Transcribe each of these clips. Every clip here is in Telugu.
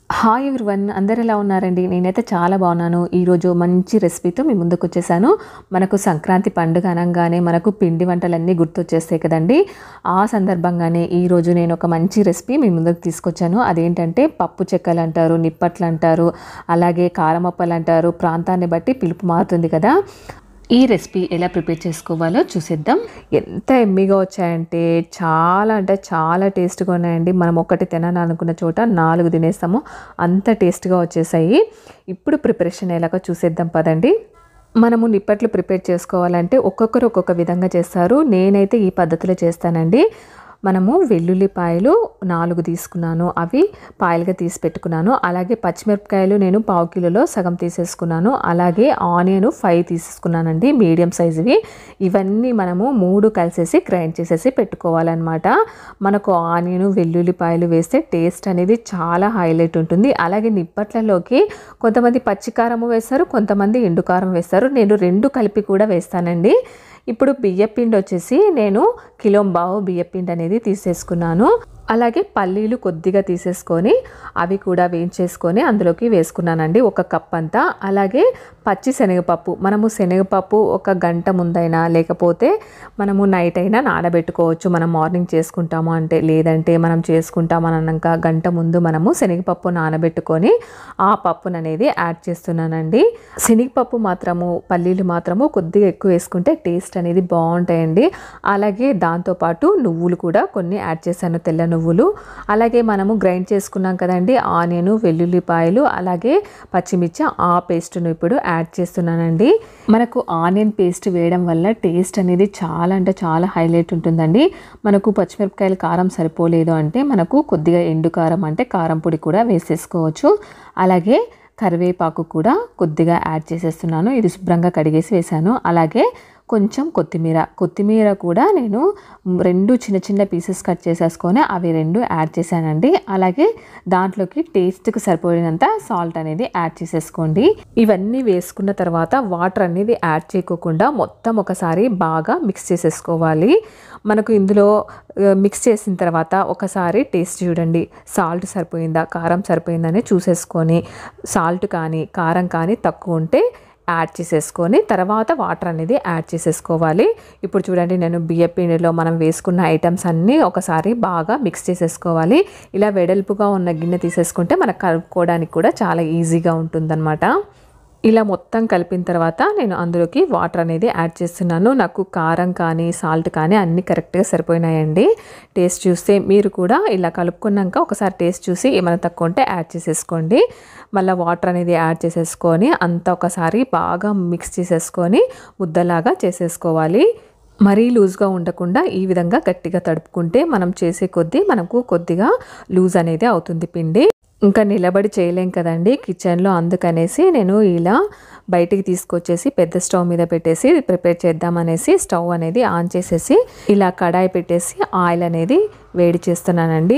హాయ్ ఎవ్రీవన్, అందరు ఎలా ఉన్నారండి? నేనైతే చాలా బాగున్నాను. ఈరోజు మంచి రెసిపీతో మీ ముందుకు వచ్చేసాను. మనకు సంక్రాంతి పండుగ అనగానే మనకు పిండి వంటలన్నీ గుర్తొచ్చేస్తాయి కదండి. ఆ సందర్భంగానే ఈరోజు నేను ఒక మంచి రెసిపీ మీ ముందుకు తీసుకొచ్చాను. అదేంటంటే పప్పు చెక్కలు అంటారు, నిప్పట్లు అంటారు, అలాగే కారమప్పలు అంటారు. ప్రాంతాన్ని బట్టి పిలుపు మారుతుంది కదా. ఈ రెసిపీ ఎలా ప్రిపేర్ చేసుకోవాలో చూసేద్దాం. ఎంత ఎమ్మిగా వచ్చాయంటే అంటే చాలా టేస్ట్గా ఉన్నాయండి. మనం ఒకటి తినాలని అనుకున్న చోట 4 తినేస్తాము, అంత టేస్ట్గా వచ్చేసాయి. ఇప్పుడు ప్రిపరేషన్ ఎలాగో చూసేద్దాం పదండి. మనము నిప్పట్లు ప్రిపేర్ చేసుకోవాలంటే ఒక్కొక్కరు ఒక్కొక్క విధంగా చేస్తారు. నేనైతే ఈ పద్ధతిలో చేస్తానండి. మనము వెల్లుల్లిపాయలు 4 తీసుకున్నాను, అవి పాయలుగా తీసి పెట్టుకున్నాను. అలాగే పచ్చిమిరపకాయలు నేను 1/2 కిలోలో సగం తీసేసుకున్నాను. అలాగే ఆనియన్ 5 తీసేసుకున్నానండి, మీడియం సైజువి. ఇవన్నీ మనము 3 కలిసేసి గ్రైండ్ చేసేసి పెట్టుకోవాలన్నమాట. మనకు ఆనియన్ వెల్లుల్లిపాయలు వేస్తే టేస్ట్ అనేది చాలా హైలైట్ ఉంటుంది. అలాగే నిప్పట్లలోకి కొంతమంది పచ్చికారం వేస్తారు, కొంతమంది ఎండుకారం వేస్తారు. నేను 2 కలిపి కూడా వేస్తానండి. ఇప్పుడు బియ్యపిండి వచ్చేసి నేను 1.5 కిలో బియ్యపిండి అనేది తీసేసుకున్నాను. అలాగే పల్లీలు కొద్దిగా తీసేసుకొని అవి కూడా వేయించేసుకొని అందులోకి వేసుకున్నానండి, 1 కప్ అంతా. అలాగే పచ్చి శనగపప్పు, మనము శనగపప్పు 1 గంట ముందైనా లేకపోతే మనము నైట్ అయినా నానబెట్టుకోవచ్చు. మనం మార్నింగ్ చేసుకుంటాము అంటే, లేదంటే మనం చేసుకుంటామని అన్నాక గంట ముందు మనము శనగపప్పు నానబెట్టుకొని ఆ పప్పును అనేది యాడ్ చేస్తున్నానండి. శనగపప్పు మాత్రము పల్లీలు మాత్రము కొద్దిగా ఎక్కువ వేసుకుంటే టేస్ట్ అనేది బాగుంటాయండి. అలాగే దాంతోపాటు నువ్వులు కూడా కొన్ని యాడ్ చేశాను, తెల్ల నువ్వులు. అలాగే మనము గ్రైండ్ చేసుకున్నాం కదండి ఆనియన్ వెల్లుల్లిపాయలు అలాగే పచ్చిమిర్చి, ఆ పేస్ట్ను ఇప్పుడు యాడ్ చేస్తున్నానండి. మనకు ఆనియన్ పేస్ట్ వేయడం వల్ల టేస్ట్ అనేది చాలా అంటే చాలా హైలైట్ ఉంటుందండి. మనకు పచ్చిమిరపకాయలు కారం సరిపోలేదు అంటే మనకు కొద్దిగా ఎండు కారం అంటే కారం పొడి కూడా వేసేసుకోవచ్చు. అలాగే కరివేపాకు కూడా కొద్దిగా యాడ్ చేసేస్తున్నాను, ఇది శుభ్రంగా కడిగేసి వేసాను. అలాగే కొంచెం కొత్తిమీర కూడా నేను 2 చిన్న చిన్న పీసెస్ కట్ చేసేసుకొని అవి 2 యాడ్ చేశానండి. అలాగే దాంట్లోకి టేస్ట్కి సరిపోయినంత సాల్ట్ అనేది యాడ్ చేసేసుకోండి. ఇవన్నీ వేసుకున్న తర్వాత వాటర్ అనేది యాడ్ చేయకోకుండా మొత్తం ఒకసారి బాగా మిక్స్ చేసేసుకోవాలి. మనకు ఇందులో మిక్స్ చేసిన తర్వాత ఒకసారి టేస్ట్ చూడండి, సాల్ట్ సరిపోయిందా కారం సరిపోయిందని చూసేసుకొని సాల్ట్ కానీ కారం కానీ తక్కువ ఉంటే యాడ్ చేసేసుకొని తర్వాత వాటర్ అనేది యాడ్ చేసేసుకోవాలి. ఇప్పుడు చూడండి, నేను బియ్యపిండిలో మనం వేసుకున్న ఐటమ్స్ అన్నీ ఒకసారి బాగా మిక్స్ చేసేసుకోవాలి. ఇలా వెడల్పుగా ఉన్న గిన్నె తీసేసుకుంటే మనకు కలుపుకోవడానికి కూడా చాలా ఈజీగా ఉంటుందన్నమాట. ఇలా మొత్తం కలిపిన తర్వాత నేను అందులోకి వాటర్ అనేది యాడ్ చేస్తున్నాను. నాకు కారం కానీ సాల్ట్ కానీ అన్నీ కరెక్ట్గా సరిపోయినాయండి. టేస్ట్ చూస్తే మీరు కూడా ఇలా కలుపుకున్నాక ఒకసారి టేస్ట్ చూసి ఏమైనా తక్కువ ఉంటే యాడ్ చేసేసుకోండి. మళ్ళీ వాటర్ అనేది యాడ్ చేసేసుకొని అంతా ఒకసారి బాగా మిక్స్ చేసేసుకొని ముద్దలాగా చేసేసుకోవాలి. మరీ లూజ్గా ఉండకుండా ఈ విధంగా గట్టిగా తడుపుకుంటే మనం చేసే కొద్దీ మనకు కొద్దిగా లూజ్ అనేది అవుతుంది పిండి. ఇంకా నిలబడి చేయలేం కదండి కిచెన్లో, అందుకనేసి నేను ఇలా బయటికి తీసుకొచ్చేసి పెద్ద స్టవ్ మీద పెట్టేసి ప్రిపేర్ చేద్దామనేసి స్టవ్ అనేది ఆన్ చేసేసి ఇలా కడాయి పెట్టేసి ఆయిల్ అనేది వేడి చేస్తున్నానండి.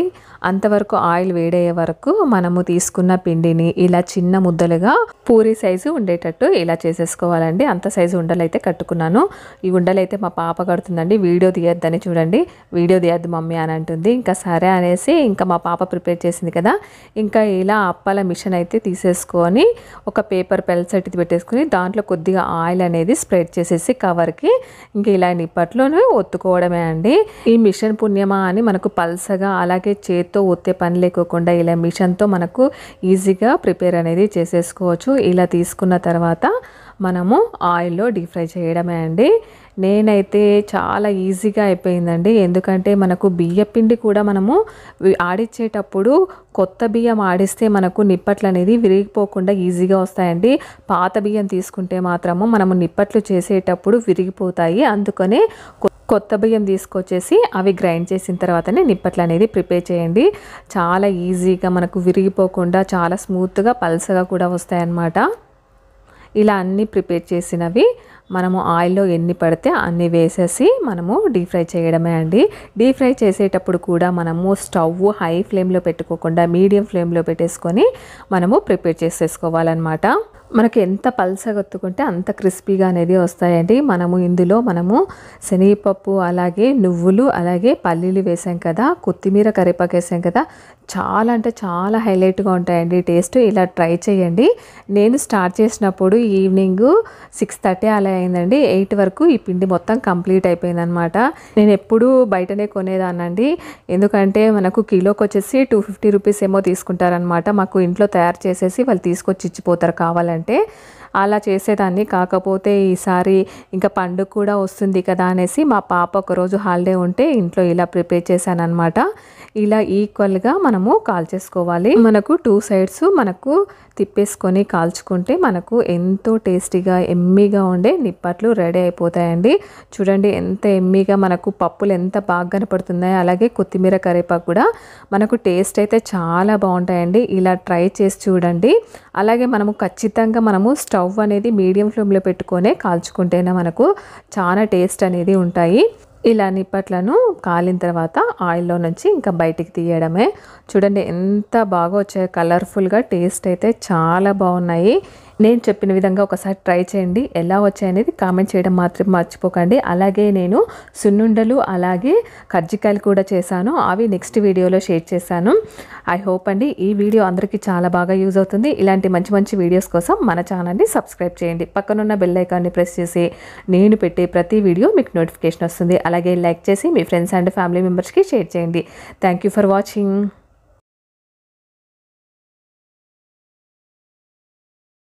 అంతవరకు ఆయిల్ వేడయ్యే వరకు మనము తీసుకున్న పిండిని ఇలా చిన్న ముద్దలుగా పూరి సైజు ఉండేటట్టు ఇలా చేసేసుకోవాలండి. అంత సైజు ఉండలు అయితే కట్టుకున్నాను. ఈ ఉండలు అయితే మా పాప కడుతుందండి, వీడియో తీయొద్దని చూడండి, వీడియో తీయద్దు మమ్మీ అని అంటుంది. ఇంకా సరే అనేసి ఇంకా మా పాప ప్రిపేర్ చేసింది కదా, ఇంకా ఇలా అప్పాల మిషన్ అయితే తీసేసుకొని ఒక పేపర్ పెల్సెట్ పెట్టేసుకుని దాంట్లో కొద్దిగా ఆయిల్ అనేది స్ప్రెడ్ చేసేసి కవర్కి ఇంకా ఇలా నిప్పట్లోనే ఒత్తుకోవడమే అండి. ఈ మిషన్ పుణ్యమా అని మనకు పల్సగా అలాగే చేత్తో ఒత్తే పని లేకోకుండా ఇలా మిషన్తో మనకు ఈజీగా ప్రిపేర్ అనేది చేసేసుకోవచ్చు. ఇలా తీసుకున్న తర్వాత మనము ఆయిల్లో డీప్ ఫ్రై చేయడమే అండి. నేనైతే చాలా ఈజీగా అయిపోయిందండి, ఎందుకంటే మనకు బియ్యపిండి కూడా మనము ఆడిచ్చేటప్పుడు కొత్త బియ్యం ఆడిస్తే మనకు నిప్పట్లు అనేది విరిగిపోకుండా ఈజీగా వస్తాయండి. పాత బియ్యం తీసుకుంటే మాత్రము మనము నిప్పట్లు చేసేటప్పుడు విరిగిపోతాయి. అందుకనే కొత్త బియ్యం తీసుకొచ్చేసి అవి గ్రైండ్ చేసిన తర్వాతనే నిప్పట్లు అనేది ప్రిపేర్ చేయండి. చాలా ఈజీగా మనకు విరిగిపోకుండా చాలా స్మూత్గా పల్సగా కూడా వస్తాయన్నమాట. ఇలా అన్నీ ప్రిపేర్ చేసినవి మనము ఆయిల్లో ఎన్ని పడితే అన్ని వేసేసి మనము డీప్ ఫ్రై చేయడమే అండి. డీప్ ఫ్రై చేసేటప్పుడు కూడా మనము స్టవ్ హై ఫ్లేమ్లో పెట్టుకోకుండా మీడియం ఫ్లేమ్లో పెట్టేసుకొని మనము ప్రిపేర్ చేసేసుకోవాలన్నమాట. మనకి ఎంత పల్సగా ఒత్తుకుంటే అంత క్రిస్పీగా అనేది వస్తాయండి. ఇందులో శనగపప్పు, అలాగే నువ్వులు, అలాగే పల్లీలు వేసాం కదా, కొత్తిమీర, కరివేపాకు వేసాం కదా, చాలా అంటే చాలా హైలైట్గా ఉంటాయండి టేస్ట్. ఇలా ట్రై చేయండి. నేను స్టార్ట్ చేసినప్పుడు ఈవినింగ్ 6:30 అలా అయిందండి. 8 వరకు ఈ పిండి మొత్తం కంప్లీట్ అయిపోయిందనమాట. నేను ఎప్పుడూ బయటనే కొనేదాన్నండి, ఎందుకంటే మనకు కిలోకి వచ్చేసి 250 రూపీస్ ఏమో తీసుకుంటారనమాట. మాకు ఇంట్లో తయారు చేసేసి వాళ్ళు తీసుకొచ్చి ఇచ్చిపోతారు కావాలంటే. అలా చేసేదాన్ని. కాకపోతే ఈసారి ఇంకా పండుగ కూడా వస్తుంది కదా అనేసి మా పాప ఒకరోజు హాలిడే ఉంటే ఇంట్లో ఇలా ప్రిపేర్ చేశాను అనమాట. ఇలా ఈక్వల్గా మనము కాల్చేసుకోవాలి. మనకు 2 సైడ్స్ తిప్పేసుకొని కాల్చుకుంటే మనకు ఎంతో టేస్టీగా ఎమ్మీగా ఉండే నిప్పట్లు రెడీ అయిపోతాయండి. చూడండి ఎంత ఎమ్మీగా మనకు పప్పులు ఎంత బాగా కనపడుతున్నాయో, అలాగే కొత్తిమీర, కరివేపాకు కూడా మనకు టేస్ట్ అయితే చాలా బాగుంటాయండి. ఇలా ట్రై చేసి చూడండి. అలాగే ఖచ్చితంగా స్టవ్ అనేది మీడియం ఫ్లేమ్లో పెట్టుకొనే కాల్చుకుంటేనే మనకు చాలా టేస్ట్ అనేది ఉంటాయి. ఇలా నిప్పట్లను కాలిన తర్వాత ఆయిల్లో నుంచి ఇంకా బయటికి తీయడమే. చూడండి ఎంత బాగా వచ్చాయి, కలర్ఫుల్గా. టేస్ట్ అయితే చాలా బాగున్నాయి. నేను చెప్పిన విధంగా ఒకసారి ట్రై చేయండి. ఎలా వచ్చాయనేది కామెంట్ చేయడం మాత్రం మర్చిపోకండి. అలాగే నేను సున్నుండలు, అలాగే కజ్జికాయలు కూడా చేశాను. అవి నెక్స్ట్ వీడియోలో షేర్ చేశాను. ఐ హోప్ అండి ఈ వీడియో అందరికీ చాలా బాగా యూజ్ అవుతుంది. ఇలాంటి మంచి మంచి వీడియోస్ కోసం మన ఛానల్ని సబ్స్క్రైబ్ చేయండి. పక్కనున్న బెల్ ఐకాన్ని ప్రెస్ చేసి నేను పెట్టే ప్రతి వీడియో మీకు నోటిఫికేషన్ వస్తుంది. అలాగే లైక్ చేసి మీ ఫ్రెండ్స్ అండ్ ఫ్యామిలీ మెంబర్స్కి షేర్ చేయండి. Thank you for watching.